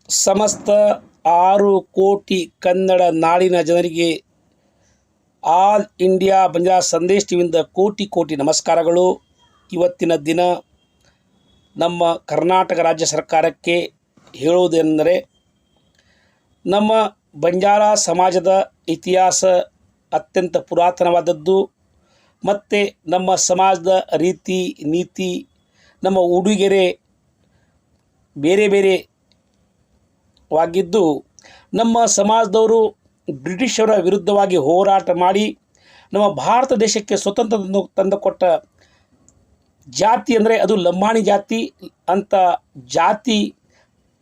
ಸಮಸ್ತ 6 ಕೋಟಿ ಕನ್ನಡ ನಾಡಿನ ಜನರಿಗೆ ಆಲ್ ಇಂಡಿಯಾ ಬಂಜಾರ ಸಂದೇಶ್ ಟಿವಿಯಿಂದ ಕೋಟಿ ನಮಸ್ಕಾರಗಳು. ಇವತ್ತಿನ ದಿನ ನಮ್ಮ ಕರ್ನಾಟಕ ರಾಜ್ಯ ಸರ್ಕಾರಕ್ಕೆ ಹೇಳುವುದೆಂದರೆ, ನಮ್ಮ ಬಂಜಾರ ಸಮಾಜದ ಇತಿಹಾಸ ಅತ್ಯಂತ ಪುರಾತನವಾದದ್ದು ಮತ್ತು ನಮ್ಮ ಸಮಾಜದ ರೀತಿ ನೀತಿ, ನಮ್ಮ ಉಡುಗೊರೆ ಬೇರೆ ವಾಗಿದ್ದು, ನಮ್ಮ ಸಮಾಜದವರು ಬ್ರಿಟಿಷರ ವಿರುದ್ಧವಾಗಿ ಹೋರಾಟ ಮಾಡಿ ನಮ್ಮ ಭಾರತ ದೇಶಕ್ಕೆ ಸ್ವತಂತ್ರ ತಂದುಕೊಟ್ಟ ಜಾತಿ ಅಂದರೆ ಅದು ಲಂಬಾಣಿ ಜಾತಿ ಅಂತ ಜಾತಿ.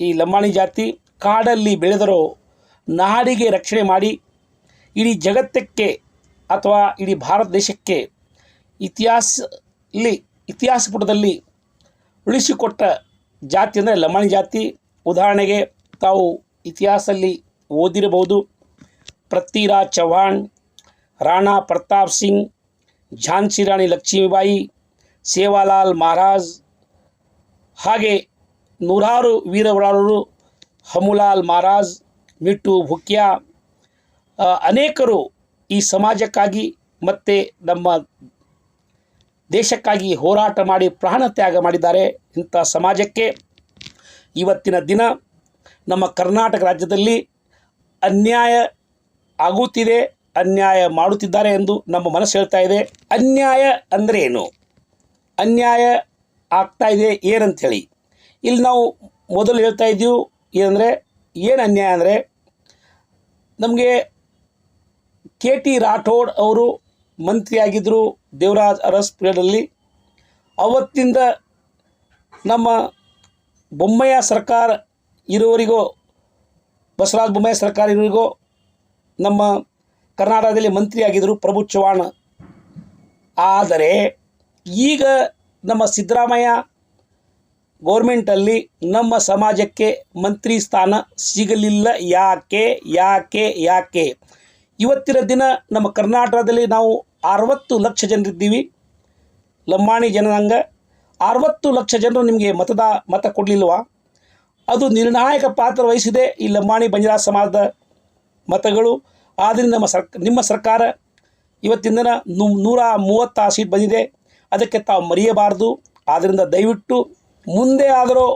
ಈ ಲಂಬಾಣಿ ಜಾತಿ ಕಾಡಲ್ಲಿ ಬೆಳೆದರೂ ನಾಡಿಗೆ ರಕ್ಷಣೆ ಮಾಡಿ ಇಡೀ ಜಗತ್ತಕ್ಕೆ ಅಥವಾ ಇಡೀ ಭಾರತ ದೇಶಕ್ಕೆ ಇತಿಹಾಸ ಪುಟದಲ್ಲಿ ಉಳಿಸಿಕೊಟ್ಟ ಜಾತಿ ಅಂದರೆ ಲಂಬಾಣಿ ಜಾತಿ. ಉದಾಹರಣೆಗೆ ತಾವು ಇತಿಹಾಸದಲ್ಲಿ ಓದಿರಬಹುದು, ಪೃಥ್ವಿರಾಜ್ ಚೌಹಾಣ್, ರಾಣಾ ಪ್ರತಾಪ್ ಸಿಂಗ್, ಝಾನ್ಸಿ ರಾಣಿ ಲಕ್ಷ್ಮೀಬಾಯಿ, ಸೇವಾಲಾಲ್ ಮಹಾರಾಜ್, ಹಾಗೆ ನೂರಾರು ವೀರವರಾಳರು, ಹಮುಲಾಲ್ ಮಹಾರಾಜ್, ಮಿಟ್ಟು ಭುಕ್ಯಾ, ಅನೇಕರು ಈ ಸಮಾಜಕ್ಕಾಗಿ ಮತ್ತು ನಮ್ಮ ದೇಶಕ್ಕಾಗಿ ಹೋರಾಟ ಮಾಡಿ ಪ್ರಾಣ ತ್ಯಾಗ ಮಾಡಿದ್ದಾರೆ. ಇಂಥ ಸಮಾಜಕ್ಕೆ ಇವತ್ತಿನ ದಿನ ನಮ್ಮ ಕರ್ನಾಟಕ ರಾಜ್ಯದಲ್ಲಿ ಅನ್ಯಾಯ ಆಗುತ್ತಿದೆ, ಅನ್ಯಾಯ ಮಾಡುತ್ತಿದ್ದಾರೆ ಎಂದು ನಮ್ಮ ಮನಸ್ಸು ಹೇಳ್ತಾ ಇದೆ. ಅನ್ಯಾಯ ಅಂದರೆ ಏನು, ಅನ್ಯಾಯ ಆಗ್ತಾ ಇದೆ ಏನಂಥೇಳಿ ಇಲ್ಲಿ ನಾವು ಮೊದಲು ಹೇಳ್ತಾ ಇದ್ದೀವಿ. ಏನಂದರೆ ಏನು ಅನ್ಯಾಯ ಅಂದರೆ, ನಮಗೆ KT ರಾಠೋಡ್ ಅವರು ಮಂತ್ರಿಯಾಗಿದ್ದರು ದೇವರಾಜ್ ಅರಸ್ ಪೀರಿಯಡಲ್ಲಿ. ಅವತ್ತಿಂದ ನಮ್ಮ ಬೊಮ್ಮೆಯ ಸರ್ಕಾರ ಇರುವವರಿಗೂ, ಬಸವರಾಜ ಬೊಮ್ಮೆಯ ಸರ್ಕಾರ ಇರುವವರಿಗೂ ನಮ್ಮ ಕರ್ನಾಟಕದಲ್ಲಿ ಮಂತ್ರಿಯಾಗಿದ್ದರು ಪ್ರಭು ಚವ್ಹಾಣ್. ಆದರೆ ಈಗ ನಮ್ಮ ಸಿದ್ದರಾಮಯ್ಯ ಗೌರ್ಮೆಂಟಲ್ಲಿ ನಮ್ಮ ಸಮಾಜಕ್ಕೆ ಮಂತ್ರಿ ಸ್ಥಾನ ಸಿಗಲಿಲ್ಲ. ಯಾಕೆ ಇವತ್ತಿನ ದಿನ ನಮ್ಮ ಕರ್ನಾಟಕದಲ್ಲಿ ನಾವು 60 ಲಕ್ಷ ಜನರಿದ್ದೀವಿ. ಲಂಬಾಣಿ ಜನಾಂಗ 60 ಲಕ್ಷ ಜನರು ನಿಮಗೆ ಮತ ಕೊಡಲಿಲ್ವಾ? ಅದು ನಿರ್ಣಾಯಕ ಪಾತ್ರ ವಹಿಸಿದೆ ಈ ಲಂಬಾಣಿ ಬಂಜಾರ ಸಮಾಜದ ಮತಗಳು. ಆದ್ದರಿಂದ ನಿಮ್ಮ ಸರ್ಕಾರ ಇವತ್ತಿನ ದಿನ 136 ಸೀಟ್ ಬಂದಿದೆ. ಅದಕ್ಕೆ ತಾವು ಮರೆಯಬಾರ್ದು. ಆದ್ದರಿಂದ ದಯವಿಟ್ಟು ಮುಂದೆ ಆದರೂ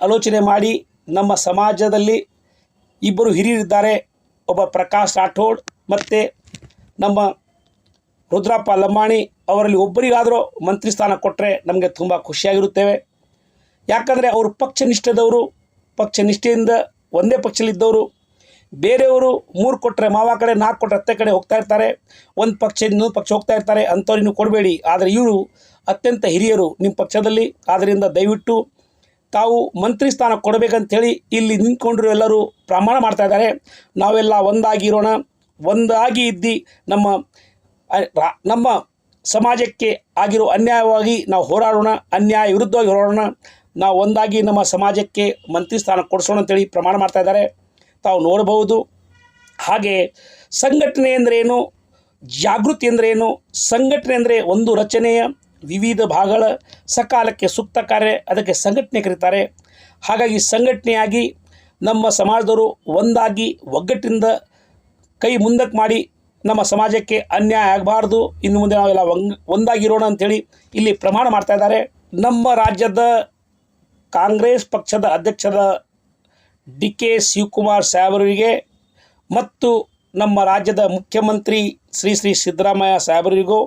ಆಲೋಚನೆ ಮಾಡಿ. ನಮ್ಮ ಸಮಾಜದಲ್ಲಿ ಇಬ್ಬರು ಹಿರಿಯರಿದ್ದಾರೆ, ಒಬ್ಬ ಪ್ರಕಾಶ್ ರಾಠೋಡ್ ಮತ್ತು ನಮ್ಮ ರುದ್ರಪ್ಪ ಲಂಬಾಣಿ. ಅವರಲ್ಲಿ ಒಬ್ಬರಿಗಾದರೂ ಮಂತ್ರಿ ಸ್ಥಾನ ಕೊಟ್ಟರೆ ನಮಗೆ ತುಂಬ ಖುಷಿಯಾಗಿರುತ್ತೇವೆ. ಯಾಕಂದರೆ ಅವರು ಪಕ್ಷನಿಷ್ಠದವರು, ಪಕ್ಷನಿಷ್ಠೆಯಿಂದ ಒಂದೇ ಪಕ್ಷದಲ್ಲಿದ್ದವರು. ಬೇರೆಯವರು 3 ಕೊಟ್ಟರೆ ಮಾವ ಕಡೆ, 4 ಕೊಟ್ಟರೆ ಅತ್ತೆ ಕಡೆ ಹೋಗ್ತಾ ಇರ್ತಾರೆ, ಒಂದು ಪಕ್ಷ ಇನ್ನೊಂದು ಪಕ್ಷ ಹೋಗ್ತಾ ಇರ್ತಾರೆ. ಅಂಥವ್ರು ನೀವು ಕೊಡಬೇಡಿ. ಆದರೆ ಇವರು ಅತ್ಯಂತ ಹಿರಿಯರು ನಿಮ್ಮ ಪಕ್ಷದಲ್ಲಿ. ಆದ್ದರಿಂದ ದಯವಿಟ್ಟು ತಾವು ಮಂತ್ರಿ ಸ್ಥಾನ ಕೊಡಬೇಕಂಥೇಳಿ ಇಲ್ಲಿ ನಿಂತ್ಕೊಂಡ್ರು ಎಲ್ಲರೂ ಪ್ರಮಾಣ ಮಾಡ್ತಾ ಇದ್ದಾರೆ. ನಾವೆಲ್ಲ ಒಂದಾಗಿರೋಣ, ಒಂದಾಗಿ ಇದ್ದು ನಮ್ಮ ಸಮಾಜಕ್ಕೆ ಆಗಿರೋ ಅನ್ಯಾಯವಾಗಿ ನಾವು ಹೋರಾಡೋಣ, ಅನ್ಯಾಯ ವಿರುದ್ಧವಾಗಿ ಹೋರಾಡೋಣ. ನಾವು ಒಂದಾಗಿ ನಮ್ಮ ಸಮಾಜಕ್ಕೆ ಮಂತ್ರಿ ಸ್ಥಾನ ಕೊಡಿಸೋಣ ಅಂತೇಳಿ ಪ್ರಮಾಣ ಮಾಡ್ತಾ ಇದ್ದಾರೆ, ತಾವು ನೋಡಬಹುದು. ಹಾಗೆ ಸಂಘಟನೆ ಅಂದ್ರೇನು, ಜಾಗೃತಿ ಅಂದ್ರೇನು? ಸಂಘಟನೆ ಅಂದರೆ ಒಂದು ರಚನೆಯ ವಿವಿಧ ಭಾಗಗಳ ಸಕಾಲಕ್ಕೆ ಸೂಕ್ತ ಕಾರ್ಯ, ಅದಕ್ಕೆ ಸಂಘಟನೆ ಕರೀತಾರೆ. ಹಾಗಾಗಿ ಸಂಘಟನೆಯಾಗಿ ನಮ್ಮ ಸಮಾಜದವರು ಒಂದಾಗಿ ಒಗ್ಗಟ್ಟಿನಿಂದ ಕೈ ಮುಂದಕ್ಕೆ ಮಾಡಿ ನಮ್ಮ ಸಮಾಜಕ್ಕೆ ಅನ್ಯಾಯ ಆಗಬಾರ್ದು, ಇನ್ನು ಮುಂದೆ ನಾವೆಲ್ಲ ಒಂದಾಗಿರೋಣ ಅಂಥೇಳಿ ಇಲ್ಲಿ ಪ್ರಮಾಣ ಮಾಡ್ತಾ ಇದ್ದಾರೆ. ನಮ್ಮ ರಾಜ್ಯದ ಕಾಂಗ್ರೆಸ್ ಪಕ್ಷದ ಅಧ್ಯಕ್ಷರ DK ಶಿವಕುಮಾರ್ ಸಾಹೇಬರಿಗೆ ಮತ್ತು ನಮ್ಮ ರಾಜ್ಯದ ಮುಖ್ಯಮಂತ್ರಿ ಶ್ರೀ ಸಿದ್ದರಾಮಯ್ಯ ಸಾಹೇಬರಿಗೂ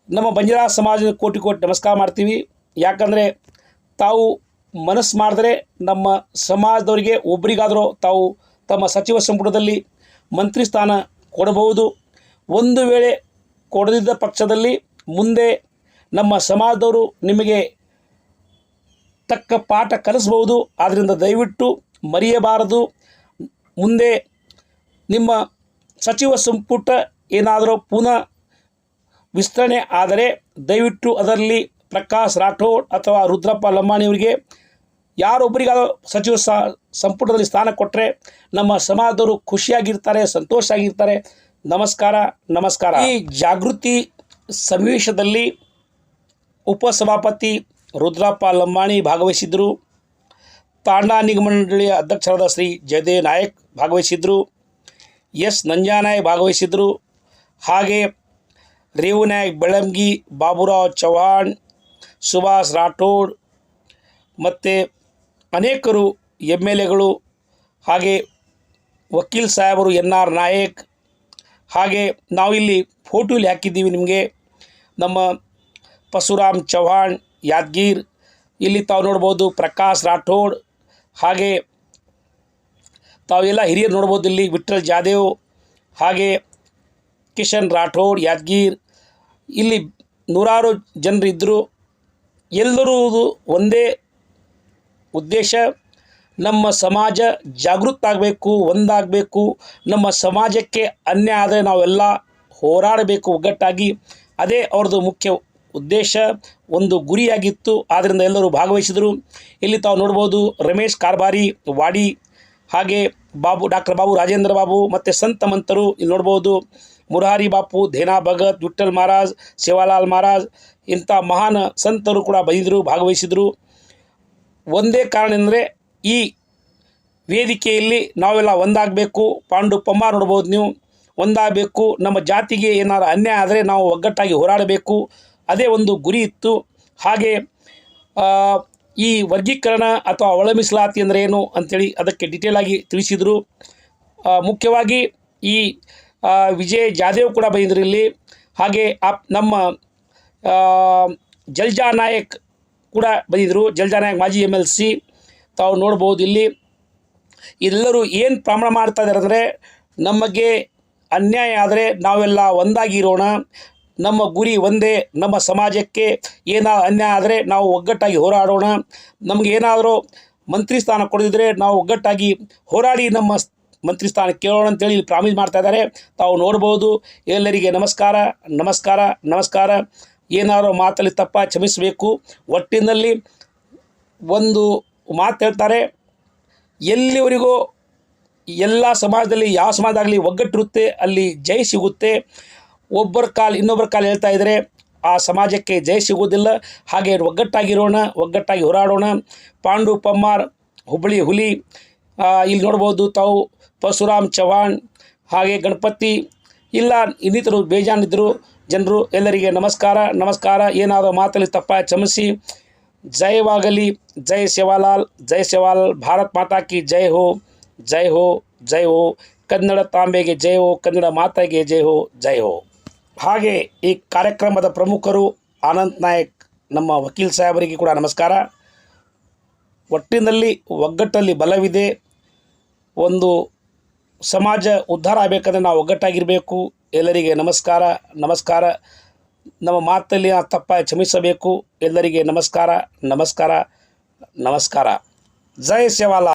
ನಮ್ಮ ಬಂಜಾರ ಸಮಾಜದ ಕೋಟಿ ನಮಸ್ಕಾರ ಮಾಡ್ತೀವಿ. ಯಾಕಂದರೆ ತಾವು ಮನಸ್ಸು ಮಾಡಿದ್ರೆ ನಮ್ಮ ಸಮಾಜದವರಿಗೆ ಒಬ್ಬರಿಗಾದರೂ ತಾವು ತಮ್ಮ ಸಚಿವ ಸಂಪುಟದಲ್ಲಿ ಮಂತ್ರಿ ಸ್ಥಾನ ಕೊಡಬಹುದು. ಒಂದು ವೇಳೆ ಕೊಡದಿದ್ದ ಪಕ್ಷದಲ್ಲಿ ಮುಂದೆ ನಮ್ಮ ಸಮಾಜದವರು ನಿಮಗೆ ತಕ್ಕ ಪಾಠ ಕಲಿಸ್ಬೋದು. ಆದ್ದರಿಂದ ದಯವಿಟ್ಟು ಮರೆಯಬಾರದು. ಮುಂದೆ ನಿಮ್ಮ ಸಚಿವ ಸಂಪುಟ ಏನಾದರೂ ಪುನಃ ವಿಸ್ತರಣೆ ಆದರೆ ದಯವಿಟ್ಟು ಅದರಲ್ಲಿ ಪ್ರಕಾಶ್ ರಾಠೋಡ್ ಅಥವಾ ರುದ್ರಪ್ಪ ಲಂಬಾಣಿಯವರಿಗೆ ಯಾರೊಬ್ಬರಿಗಾದರೂ ಸಚಿವ ಸಂಪುಟದಲ್ಲಿ ಸ್ಥಾನ ಕೊಟ್ಟರೆ ನಮ್ಮ ಸಮಾಜದವರು ಖುಷಿಯಾಗಿರ್ತಾರೆ, ಸಂತೋಷವಾಗಿರ್ತಾರೆ. ನಮಸ್ಕಾರ. ಈ ಜಾಗೃತಿ ಸಮಾವೇಶದಲ್ಲಿ ಉಪಸಭಾಪತಿ ರುದ್ರಪ್ಪ ಲಂಬಾಣಿ ಭಾಗವಹಿಸಿದ್ದರು. ತಾಂಡಾ ನಿಗಮ ಮಂಡಳಿಯ ಅಧ್ಯಕ್ಷರಾದ ಶ್ರೀ ಜಯದೇವ್ ನಾಯಕ್ ಭಾಗವಹಿಸಿದ್ರು, ಎಸ್ ನಂಜಾನಾಯಕ್ ಭಾಗವಹಿಸಿದ್ರು, ಹಾಗೆ ರೇವು ನಾಯಕ್ ಬೆಳಂಗಿ, ಬಾಬುರಾವ್ ಚೌಹಾಣ್, ಸುಭಾಷ್ ರಾಠೋಡ್ ಮತ್ತು ಅನೇಕರು MLAಗಳು, ಹಾಗೆ ವಕೀಲ್ ಸಾಹೇಬರು NR ನಾಯಕ್. ಹಾಗೆ ನಾವಿಲ್ಲಿ ಫೋಟೋಲಿ ಹಾಕಿದ್ದೀವಿ ನಿಮಗೆ ನಮ್ಮ ಪರಶುರಾಮ್ ಚೌಹಾಣ್ ಯಾದಗಿರ್. ಇಲ್ಲಿ ತಾವು ನೋಡ್ಬೋದು ಪ್ರಕಾಶ್ ರಾಠೋಡ್, ಹಾಗೆ ತಾವೆಲ್ಲ ಹಿರಿಯರು ನೋಡ್ಬೋದು. ಇಲ್ಲಿ ವಿಠ್ಠಲ್ ಜಾದೇವ್, ಹಾಗೆ ಕಿಶನ್ ರಾಠೋಡ್ ಯಾದಗಿರ್. ಇಲ್ಲಿ ನೂರಾರು ಜನರು ಇದ್ದರು. ಎಲ್ಲರೂ ಒಂದೇ ಉದ್ದೇಶ, ನಮ್ಮ ಸಮಾಜ ಜಾಗೃತ ಆಗಬೇಕು, ಒಂದಾಗಬೇಕು. ನಮ್ಮ ಸಮಾಜಕ್ಕೆ ಅನ್ಯಾಯ ಆದರೆ ನಾವೆಲ್ಲ ಹೋರಾಡಬೇಕು ಒಗ್ಗಟ್ಟಾಗಿ. ಅದೇ ಅವ್ರದ್ದು ಮುಖ್ಯ ಉದ್ದೇಶ, ಒಂದು ಗುರಿಯಾಗಿತ್ತು. ಆದ್ದರಿಂದ ಎಲ್ಲರೂ ಭಾಗವಹಿಸಿದರು. ಇಲ್ಲಿ ತಾವು ನೋಡ್ಬೋದು ರಮೇಶ್ ಕಾರ್ಬಾರಿ ವಾಡಿ, ಹಾಗೆ ಡಾಕ್ಟರ್ ಬಾಬು ರಾಜೇಂದ್ರ ಬಾಬು ಮತ್ತು ಸಂತ ಮಂತರು ಇಲ್ಲಿ ನೋಡ್ಬೋದು. ಮುರಾರಿ ಬಾಪು, ಧೇನಾ ಭಗತ್, ವಿಠ್ಠಲ್ ಮಹಾರಾಜ್, ಸೇವಾಲಾಲ್ ಮಹಾರಾಜ್, ಇಂಥ ಮಹಾನ್ ಸಂತರು ಕೂಡ ಬಂದಿದ್ದರು, ಭಾಗವಹಿಸಿದರು. ಒಂದೇ ಕಾರಣ ಅಂದರೆ ಈ ವೇದಿಕೆಯಲ್ಲಿ ನಾವೆಲ್ಲ ಒಂದಾಗಬೇಕು. ಪಾಂಡು ಪಮ್ಮಾರ್ ನೋಡ್ಬೋದು ನೀವು, ಒಂದಾಗಬೇಕು. ನಮ್ಮ ಜಾತಿಗೆ ಏನಾರು ಅನ್ಯಾಯ ಆದರೆ ನಾವು ಒಗ್ಗಟ್ಟಾಗಿ ಹೋರಾಡಬೇಕು. ಅದೇ ಒಂದು ಗುರಿ ಇತ್ತು. ಹಾಗೆ ಈ ವರ್ಗೀಕರಣ ಅಥವಾ ಒಳ ಮೀಸಲಾತಿ ಅಂದರೆ ಏನು ಅಂಥೇಳಿ ಅದಕ್ಕೆ ಡೀಟೇಲ್ ಆಗಿ ತಿಳಿಸಿದರು. ಮುಖ್ಯವಾಗಿ ಈ ವಿಜಯ್ ಜಾದೇವ್ ಕೂಡ ಬಂದಿದ್ರು ಇಲ್ಲಿ. ಹಾಗೆ ನಮ್ಮ ಜಲ್ಜಾ ನಾಯಕ್ ಕೂಡ ಬಂದಿದ್ದರು. ಜಲ್ಜಾ ನಾಯಕ್ ಮಾಜಿ MLC ತಾವು ನೋಡ್ಬೋದು. ಇಲ್ಲಿ ಎಲ್ಲರೂ ಏನು ಪ್ರಮಾಣ ಮಾಡ್ತಾ ಇದ್ದಾರೆ ಅಂದರೆ, ನಮಗೆ ಅನ್ಯಾಯ ಆದರೆ ನಾವೆಲ್ಲ ಒಂದಾಗಿರೋಣ, ನಮ್ಮ ಗುರಿ ಒಂದೇ. ನಮ್ಮ ಸಮಾಜಕ್ಕೆ ಏನಾದ್ರು ಅನ್ಯಾಯ ಆದರೆ ನಾವು ಒಗ್ಗಟ್ಟಾಗಿ ಹೋರಾಡೋಣ. ನಮಗೆ ಏನಾದರೂ ಮಂತ್ರಿ ಸ್ಥಾನ ಕೊಡದಿದ್ದರೆ ನಾವು ಒಗ್ಗಟ್ಟಾಗಿ ಹೋರಾಡಿ ನಮ್ಮ ಮಂತ್ರಿ ಸ್ಥಾನ ಕೇಳೋಣ ಅಂತೇಳಿ ಇಲ್ಲಿ ಪ್ರಾಮಿಸ್ ಮಾಡ್ತಾ ಇದ್ದಾರೆ. ತಾವು ನೋಡ್ಬೋದು. ಎಲ್ಲರಿಗೆ ನಮಸ್ಕಾರ, ನಮಸ್ಕಾರ, ನಮಸ್ಕಾರ. ಏನಾದರೂ ಮಾತಲ್ಲಿ ತಪ್ಪ ಕ್ಷಮಿಸಬೇಕು. ಒಟ್ಟಿನಲ್ಲಿ ಒಂದು ಮಾತು ಹೇಳ್ತಾರೆ, ಎಲ್ಲಿವರೆಗೂ ಎಲ್ಲ ಸಮಾಜದಲ್ಲಿ ಯಾವ ಸಮಾಜದಾಗಲಿ ಒಗ್ಗಟ್ಟಿರುತ್ತೆ ಅಲ್ಲಿ ಜಯ ಸಿಗುತ್ತೆ. ಒಬ್ಬರ ಕಾಲು ಇನ್ನೊಬ್ಬರ ಕಾಲು ಹೇಳ್ತಾ ಇದ್ದರೆ ಆ ಸಮಾಜಕ್ಕೆ ಜಯ ಸಿಗೋದಿಲ್ಲ. ಹಾಗೆ ಒಗ್ಗಟ್ಟಾಗಿರೋಣ, ಒಗ್ಗಟ್ಟಾಗಿ ಹೋರಾಡೋಣ. ಪಾಂಡು ಪಮ್ಮಾರ್, ಹುಬ್ಬಳ್ಳಿ ಹುಲಿ, ಇಲ್ಲಿ ನೋಡ್ಬೋದು ತಾವು ಪರಶುರಾಮ್ ಚೌಹಾಣ್, ಹಾಗೆ ಗಣಪತಿ, ಇಲ್ಲ ಇನ್ನಿತರು ಬೇಜಾನಿದ್ದರು ಜನರು. ಎಲ್ಲರಿಗೆ ನಮಸ್ಕಾರ, ನಮಸ್ಕಾರ. ಏನಾದರೂ ಮಾತಲ್ಲಿ ತಪ್ಪ ಕ್ಷಮಿಸಿ. ಜಯವಾಗಲಿ. ಜೈ ಸೇವಾಲಾಲ್, ಜೈ ಸೇವಾಲಾಲ್. ಭಾರತ್ ಮಾತಾ ಕಿ ಜೈ ಹೋ, ಜೈ ಹೋ, ಜೈ ಹೋ. ಕನ್ನಡ ತಾಂಬೆಗೆ ಜೈ ಹೋ, ಕನ್ನಡ ಮಾತೆಗೆ ಜೈ ಹೋ, ಜೈ ಹೋ. ಹಾಗೆ ಈ ಕಾರ್ಯಕ್ರಮದ ಪ್ರಮುಖರು ಆನಂದ್ ನಾಯಕ್, ನಮ್ಮ ವಕೀಲ್ ಸಾಹೇಬರಿಗೆ ಕೂಡ ನಮಸ್ಕಾರ. ಒಟ್ಟಿನಲ್ಲಿ ಒಗ್ಗಟ್ಟಲ್ಲಿ ಬಲವಿದೆ. ಒಂದು ಸಮಾಜ ಉದ್ಧಾರ ಆಗಬೇಕಂದ್ರೆ ನಾವು ಒಗ್ಗಟ್ಟಾಗಿರಬೇಕು. ಎಲ್ಲರಿಗೆ ನಮಸ್ಕಾರ, ನಮಸ್ಕಾರ. ನಮ್ಮ ಮಾತಲ್ಲಿ ತಪ್ಪ ಕ್ಷಮಿಸಬೇಕು. ಎಲ್ಲರಿಗೆ ನಮಸ್ಕಾರ, ನಮಸ್ಕಾರ, ನಮಸ್ಕಾರ. ಜೈ ಸೇವಾಲಾಲ್.